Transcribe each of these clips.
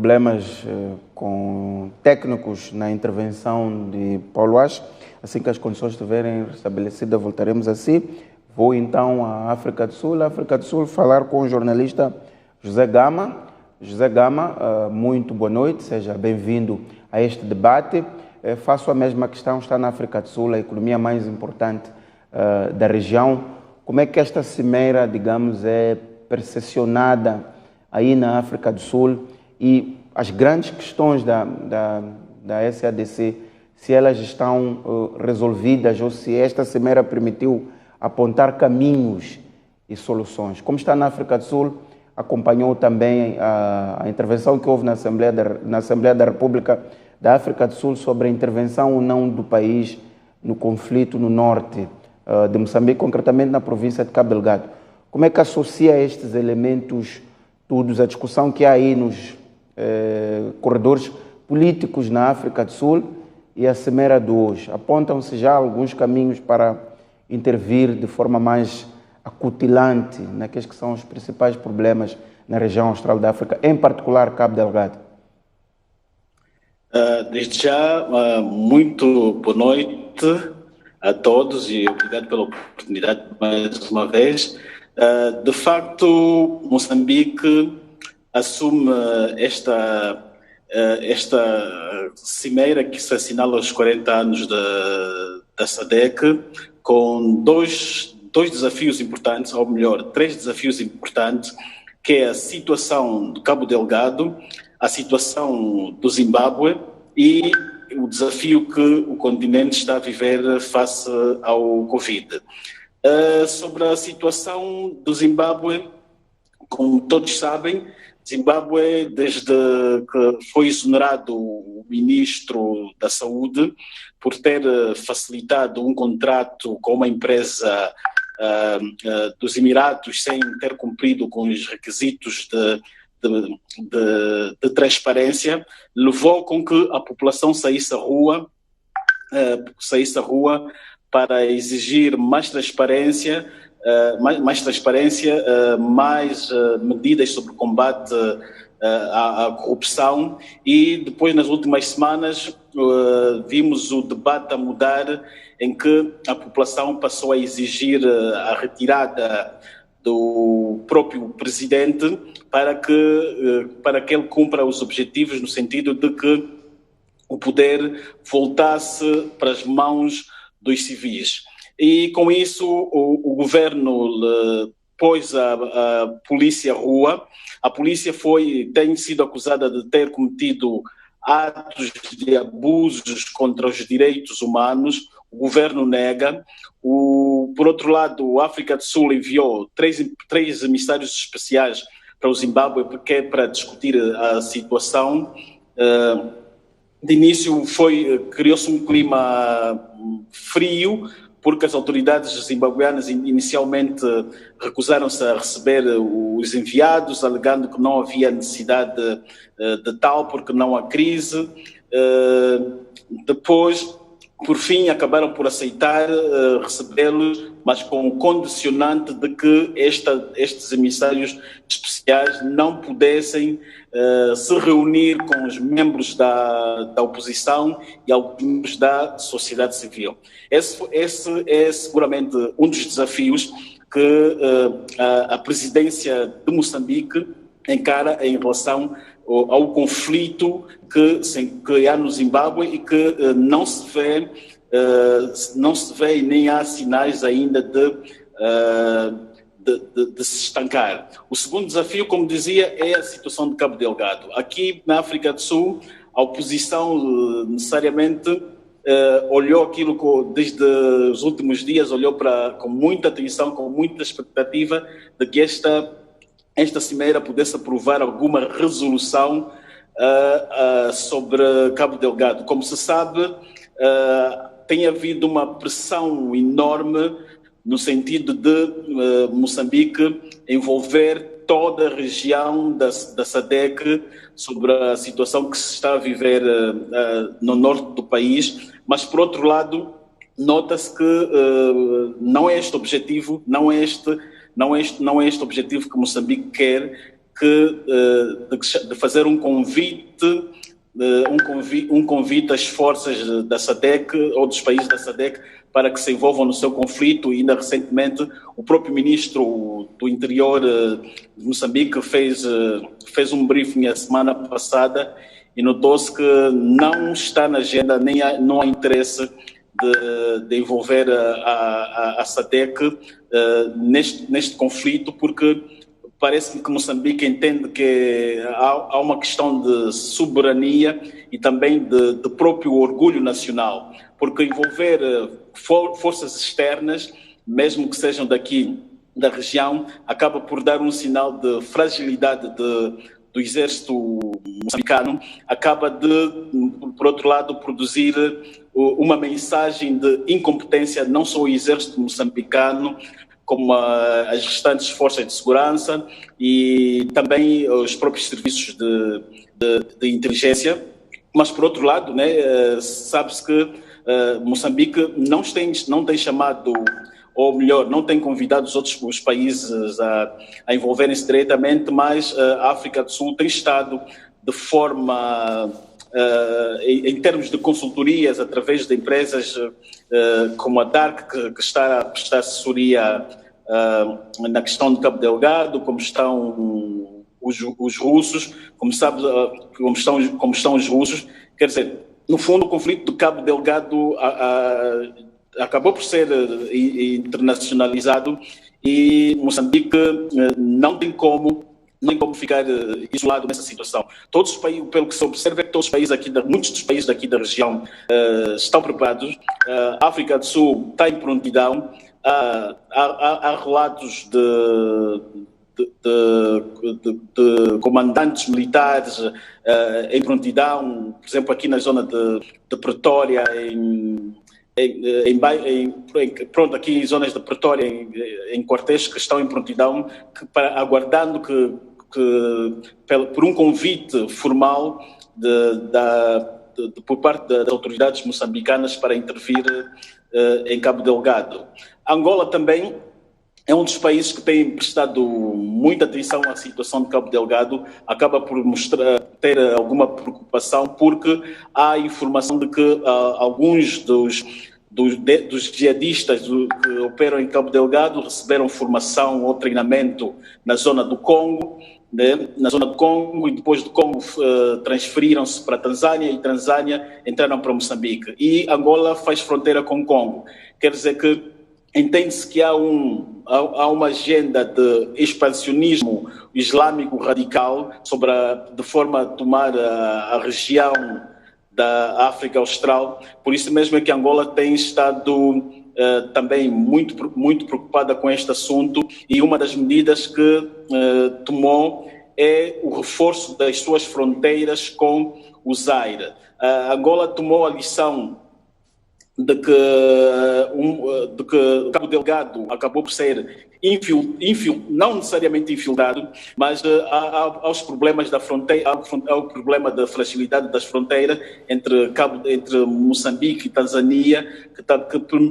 problemas com técnicos na intervenção de Paulo Ash. Assim que as condições estiverem restabelecidas, voltaremos a si. Vou então à África do Sul, falar com o jornalista José Gama. José Gama, muito boa noite, seja bem-vindo a este debate. Faço a mesma questão, está na África do Sul, a economia mais importante da região. Como é que esta cimeira, digamos, é percepcionada aí na África do Sul e as grandes questões da SADC, se elas estão resolvidas ou se esta cimeira permitiu apontar caminhos e soluções? Como está na África do Sul, acompanhou também a intervenção que houve na Assembleia da República da África do Sul sobre a intervenção ou não do país no conflito no norte de Moçambique, concretamente na província de Cabo Delgado. Como é que associa estes elementos todos, a discussão que há aí nos corredores políticos na África do Sul e a cimeira de hoje? Apontam-se já alguns caminhos para intervir de forma mais acutilante naqueles que são os principais problemas na região austral da África, em particular Cabo Delgado? Desde já, muito boa noite a todos e obrigado pela oportunidade mais uma vez. De facto, Moçambique assume esta cimeira que se assinala os 40 anos da SADC com dois desafios importantes, ou melhor, três desafios importantes, que é a situação do Cabo Delgado, a situação do Zimbábue e o desafio que o continente está a viver face ao Covid. Sobre a situação do Zimbábue, como todos sabem, Zimbábue, desde que foi exonerado o ministro da Saúde por ter facilitado um contrato com uma empresa dos Emirados sem ter cumprido com os requisitos de transparência, levou com que a população saísse à rua para exigir mais transparência, mais medidas sobre o combate à corrupção, e depois, nas últimas semanas, vimos o debate a mudar, em que a população passou a exigir a retirada do próprio presidente para que ele cumpra os objetivos, no sentido de que o poder voltasse para as mãos dos civis. E com isso o governo pôs a polícia à rua. A polícia tem sido acusada de ter cometido atos de abusos contra os direitos humanos. O governo nega. Por outro lado, a África do Sul enviou três emissários especiais para o Zimbábue, porque é para discutir a situação. De início criou-se um clima frio, porque as autoridades zimbabueanas inicialmente recusaram-se a receber os enviados, alegando que não havia necessidade de tal, porque não há crise. Depois, por fim, acabaram por aceitar recebê-los, mas com o condicionante de que estes emissários especiais não pudessem se reunir com os membros da oposição e alguns da sociedade civil. Esse é seguramente um dos desafios que a presidência de Moçambique encara em relação ao conflito que há no Zimbábue e que não se vê e nem há sinais ainda de se estancar. O segundo desafio, como dizia, é a situação de Cabo Delgado. Aqui na África do Sul, a oposição necessariamente olhou aquilo desde os últimos dias, olhou com muita atenção, com muita expectativa de que esta cimeira pudesse aprovar alguma resolução sobre Cabo Delgado. Como se sabe, tem havido uma pressão enorme no sentido de Moçambique envolver toda a região da SADC sobre a situação que se está a viver no norte do país, mas por outro lado nota-se que não é este objetivo, não é este objetivo que Moçambique quer, de fazer um convite às forças da SADC ou dos países da SADC para que se envolvam no seu conflito. E ainda recentemente o próprio ministro do Interior de Moçambique fez um briefing a semana passada e notou-se que não está na agenda, não há interesse de envolver a SADC neste conflito, porque parece-me que Moçambique entende que há uma questão de soberania e também de próprio orgulho nacional, porque envolver forças externas, mesmo que sejam daqui da região, acaba por dar um sinal de fragilidade do exército moçambicano, acaba de, por outro lado, produzir uma mensagem de incompetência, não só o exército moçambicano, como as restantes forças de segurança e também os próprios serviços de inteligência. Mas, por outro lado, né, sabe-se que Moçambique não tem chamado, ou melhor, não tem convidado os países a envolverem-se diretamente, mas a África do Sul tem estado de forma, em termos de consultorias, através de empresas como a DARC, que está a prestar assessoria na questão de Cabo Delgado, como estão os russos, como estão os russos. Quer dizer, no fundo, o conflito de Cabo Delgado acabou por ser internacionalizado e Moçambique não tem como ficar isolado nessa situação. Todos os países, pelo que se observa, é que muitos dos países daqui da região estão preparados. A África do Sul está em prontidão. Há relatos de comandantes militares em prontidão, por exemplo, aqui na zona de Pretória, aqui em zonas de Pretória, em quartéis que estão em prontidão, aguardando por um convite formal por parte das autoridades moçambicanas para intervir em Cabo Delgado. Angola também é um dos países que tem prestado muita atenção à situação de Cabo Delgado, acaba por ter alguma preocupação, porque há informação de que alguns dos jihadistas que operam em Cabo Delgado receberam formação ou treinamento na zona do Congo, né? E depois do Congo transferiram-se para a Tanzânia e Tanzânia entraram para Moçambique. E Angola faz fronteira com o Congo. Quer dizer que entende-se que há uma agenda de expansionismo islâmico radical de forma a tomar a região da África Austral. Por isso mesmo é que Angola tem estado também muito, muito preocupada com este assunto, e uma das medidas que tomou é o reforço das suas fronteiras com o Zaire. Angola tomou a lição de que Cabo Delgado acabou por ser não necessariamente infiltrado, mas há os problemas da fronteira, há o problema da fragilidade das fronteiras entre Moçambique e Tanzânia,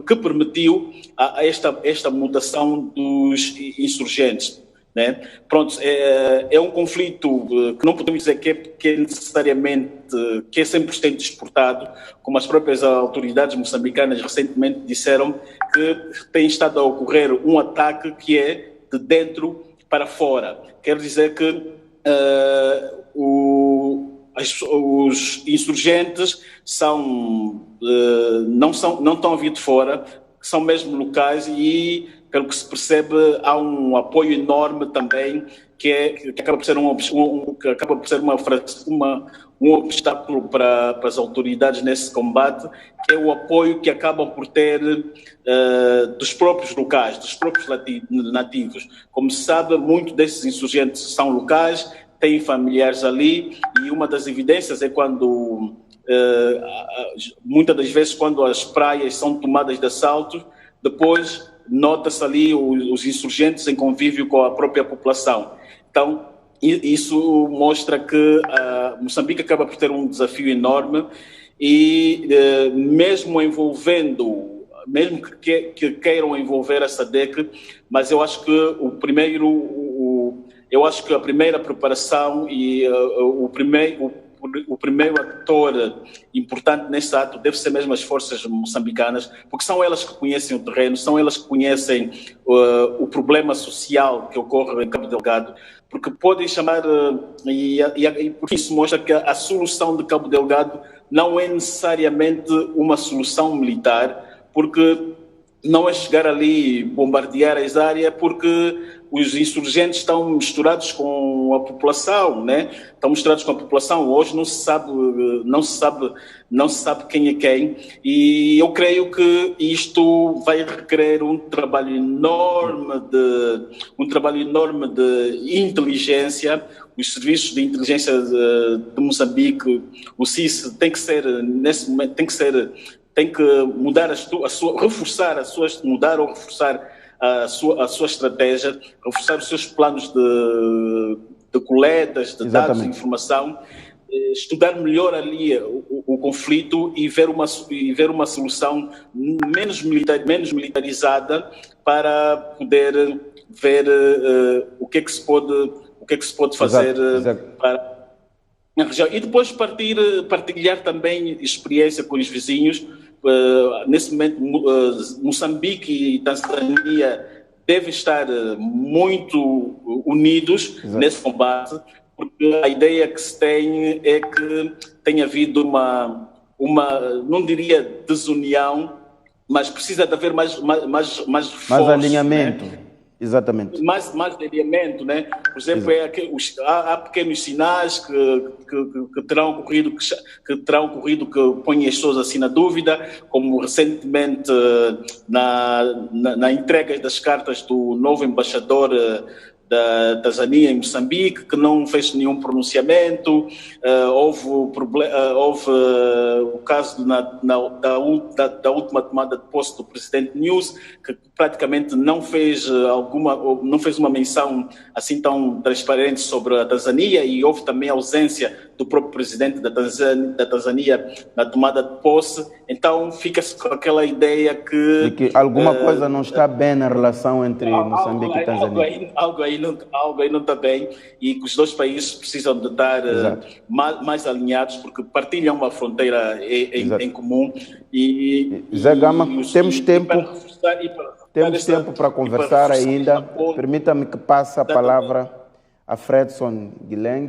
que permitiu esta mutação dos insurgentes. Né? Pronto, é um conflito que não podemos dizer que é necessariamente, que é 100% exportado, como as próprias autoridades moçambicanas recentemente disseram que tem estado a ocorrer um ataque que é de dentro para fora. Quer dizer que os insurgentes não estão a vir de fora, são mesmo locais, e pelo que se percebe, há um apoio enorme também, que acaba por ser um obstáculo para as autoridades nesse combate, que é o apoio que acabam por ter dos próprios locais, dos próprios nativos. Como se sabe, muitos desses insurgentes são locais, têm familiares ali, e uma das evidências é quando, muitas das vezes, quando as praias são tomadas de assalto, depois nota-se ali os insurgentes em convívio com a própria população. Então, isso mostra que Moçambique acaba por ter um desafio enorme, e mesmo que queiram envolver a SADC, mas eu acho que eu acho que a primeira preparação e o primeiro ator importante neste ato deve ser mesmo as forças moçambicanas, porque são elas que conhecem o terreno, são elas que conhecem o problema social que ocorre em Cabo Delgado, porque podem chamar, e por isso mostra que a solução de Cabo Delgado não é necessariamente uma solução militar, porque não é chegar ali e bombardear as áreas, porque os insurgentes estão misturados com a população, né? Estão misturados com a população. Hoje não se sabe quem é quem. E eu creio que isto vai requerer um trabalho enorme de inteligência. Os serviços de inteligência de Moçambique, o CIS, tem que ser nesse momento tem que mudar reforçar a sua estratégia, reforçar os seus planos de coletas, de dados, de informação, estudar melhor ali o conflito e ver uma solução menos militarizada para poder ver o que é que se pode fazer para a região. E depois partilhar também experiência com os vizinhos. Nesse momento, Moçambique e Tanzânia devem estar muito unidos nesse combate, porque a ideia que se tem é que tenha havido uma não diria desunião, mas precisa de haver mais mais alinhamento. Né? Exatamente. Mais alinhamento, né? Por exemplo, há pequenos sinais que terão ocorrido que põem as pessoas assim na dúvida, como recentemente na entrega das cartas do novo embaixador da Tanzânia em Moçambique, que não fez nenhum pronunciamento. Houve o caso da última tomada de posse do presidente News, que praticamente não fez uma menção assim tão transparente sobre a Tanzânia, e houve também a ausência do próprio presidente da Tanzânia na tomada de posse. Então fica-se com aquela ideia de que alguma coisa não está bem na relação entre Moçambique e Tanzânia. Algo aí não está bem, e que os dois países precisam de estar mais alinhados, porque partilham uma fronteira em comum. Zé Gama, temos tempo para conversar ainda. Permita-me que passe a palavra a Fredson Guilherme.